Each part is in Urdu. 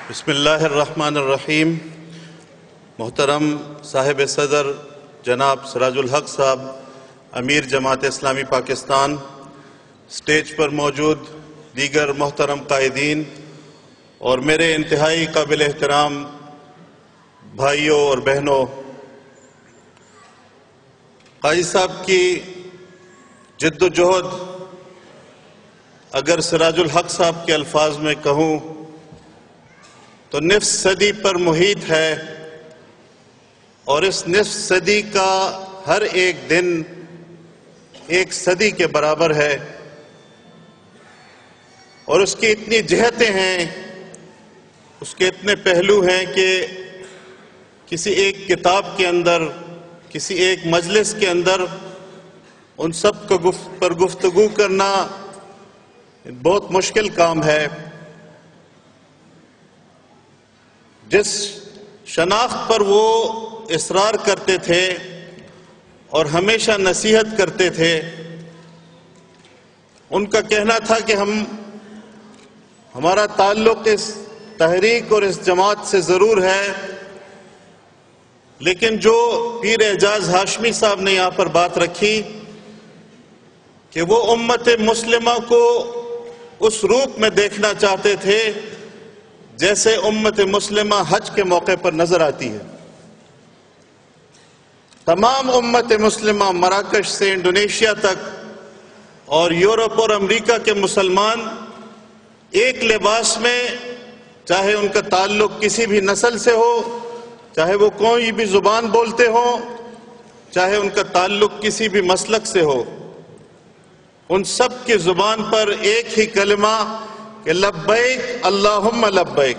بسم اللہ الرحمن الرحیم۔ محترم صاحب صدر جناب سراج الحق صاحب، امیر جماعت اسلامی پاکستان، سٹیج پر موجود دیگر محترم قائدین اور میرے انتہائی قابل احترام بھائیوں اور بہنوں، قاضی صاحب کی جد و جہد اگر سراج الحق صاحب کے الفاظ میں کہوں تو نصف صدی پر محیط ہے، اور اس نصف صدی کا ہر ایک دن ایک صدی کے برابر ہے، اور اس کی اتنی جہتیں ہیں، اس کے اتنے پہلو ہیں کہ کسی ایک کتاب کے اندر، کسی ایک مجلس کے اندر ان سب کو پر گفتگو کرنا بہت مشکل کام ہے۔ جس شناخت پر وہ اصرار کرتے تھے اور ہمیشہ نصیحت کرتے تھے، ان کا کہنا تھا کہ ہمارا تعلق اس تحریک اور اس جماعت سے ضرور ہے، لیکن جو پیر اعجاز ہاشمی صاحب نے یہاں پر بات رکھی کہ وہ امت مسلمہ کو اس روپ میں دیکھنا چاہتے تھے جیسے امت مسلمہ حج کے موقع پر نظر آتی ہے۔ تمام امت مسلمہ مراکش سے انڈونیشیا تک اور یورپ اور امریکہ کے مسلمان ایک لباس میں، چاہے ان کا تعلق کسی بھی نسل سے ہو، چاہے وہ کوئی بھی زبان بولتے ہوں، چاہے ان کا تعلق کسی بھی مسلک سے ہو، ان سب کی زبان پر ایک ہی کلمہ کہ لبیک اللہم لبیک۔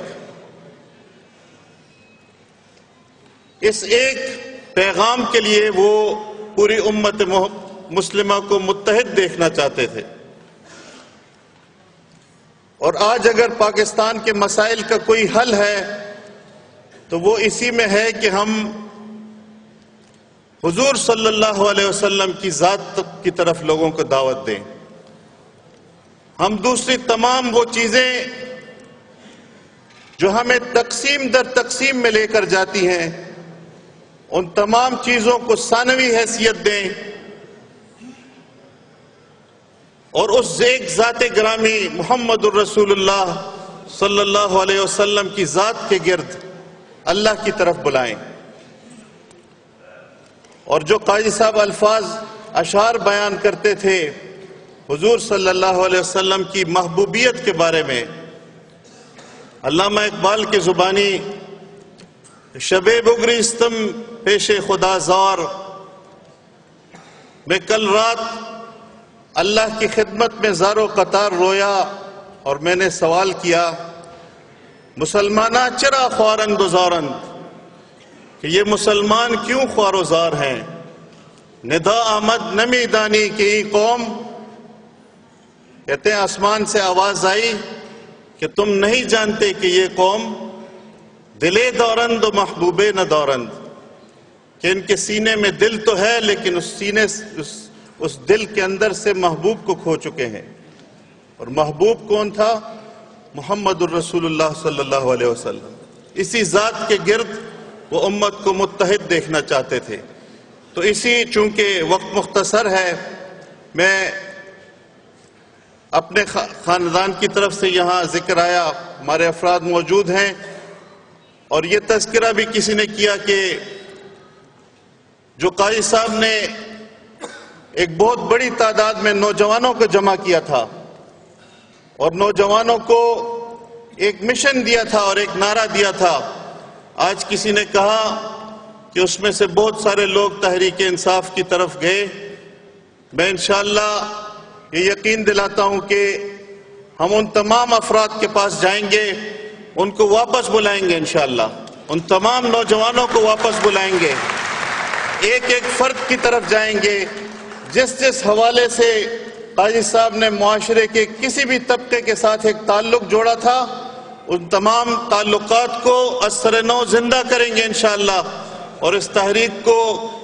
اس ایک پیغام کے لیے وہ پوری امت مسلمہ کو متحد دیکھنا چاہتے تھے، اور آج اگر پاکستان کے مسائل کا کوئی حل ہے تو وہ اسی میں ہے کہ ہم حضور صلی اللہ علیہ وسلم کی ذات کی طرف لوگوں کو دعوت دیں۔ ہم دوسری تمام وہ چیزیں جو ہمیں تقسیم در تقسیم میں لے کر جاتی ہیں، ان تمام چیزوں کو ثانوی حیثیت دیں، اور اس ایک ذات گرامی محمد الرسول اللہ صلی اللہ علیہ وسلم کی ذات کے گرد اللہ کی طرف بلائیں۔ اور جو قاضی صاحب الفاظ اشعار بیان کرتے تھے حضور صلی اللہ علیہ وسلم کی محبوبیت کے بارے میں، علامہ اقبال کی زبانی شب بگریستم پیش خدا زار، میں کل رات اللہ کی خدمت میں زار و قطار رویا اور میں نے سوال کیا، مسلمانہ چرا خوارند و زارند، کہ یہ مسلمان کیوں خوار و زار ہیں؟ ندا آمد نمی دانی کی قوم، کہتے ہیں آسمان سے آواز آئی کہ تم نہیں جانتے کہ یہ قوم دلے دورند و محبوبے نہ دورند، کہ ان کے سینے میں دل تو ہے لیکن اس دل کے اندر سے محبوب کو کھو چکے ہیں۔ اور محبوب کون تھا؟ محمد الرسول اللہ صلی اللہ علیہ وسلم۔ اسی ذات کے گرد وہ امت کو متحد دیکھنا چاہتے تھے۔ تو اسی چونکہ وقت مختصر ہے، میں اپنے خاندان کی طرف سے یہاں ذکر آیا، ہمارے افراد موجود ہیں، اور یہ تذکرہ بھی کسی نے کیا کہ جو قاضی صاحب نے ایک بہت بڑی تعداد میں نوجوانوں کو جمع کیا تھا اور نوجوانوں کو ایک مشن دیا تھا اور ایک نعرہ دیا تھا، آج کسی نے کہا کہ اس میں سے بہت سارے لوگ تحریک انصاف کی طرف گئے۔ میں انشاءاللہ یہ یقین دلاتا ہوں کہ ہم ان تمام افراد کے پاس جائیں گے، ان کو واپس بلائیں گے انشاءاللہ، ان تمام نوجوانوں کو واپس بلائیں گے، ایک ایک فرد کی طرف جائیں گے، جس حوالے سے قاضی صاحب نے معاشرے کے کسی بھی طبقے کے ساتھ ایک تعلق جوڑا تھا، ان تمام تعلقات کو اثر نو زندہ کریں گے انشاءاللہ، اور اس تحریک کو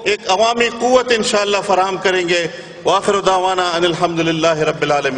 ایک عوامی قوت انشاءاللہ فراہم کریں گے۔ وآخر دعوانا ان الحمدللہ رب العالمین۔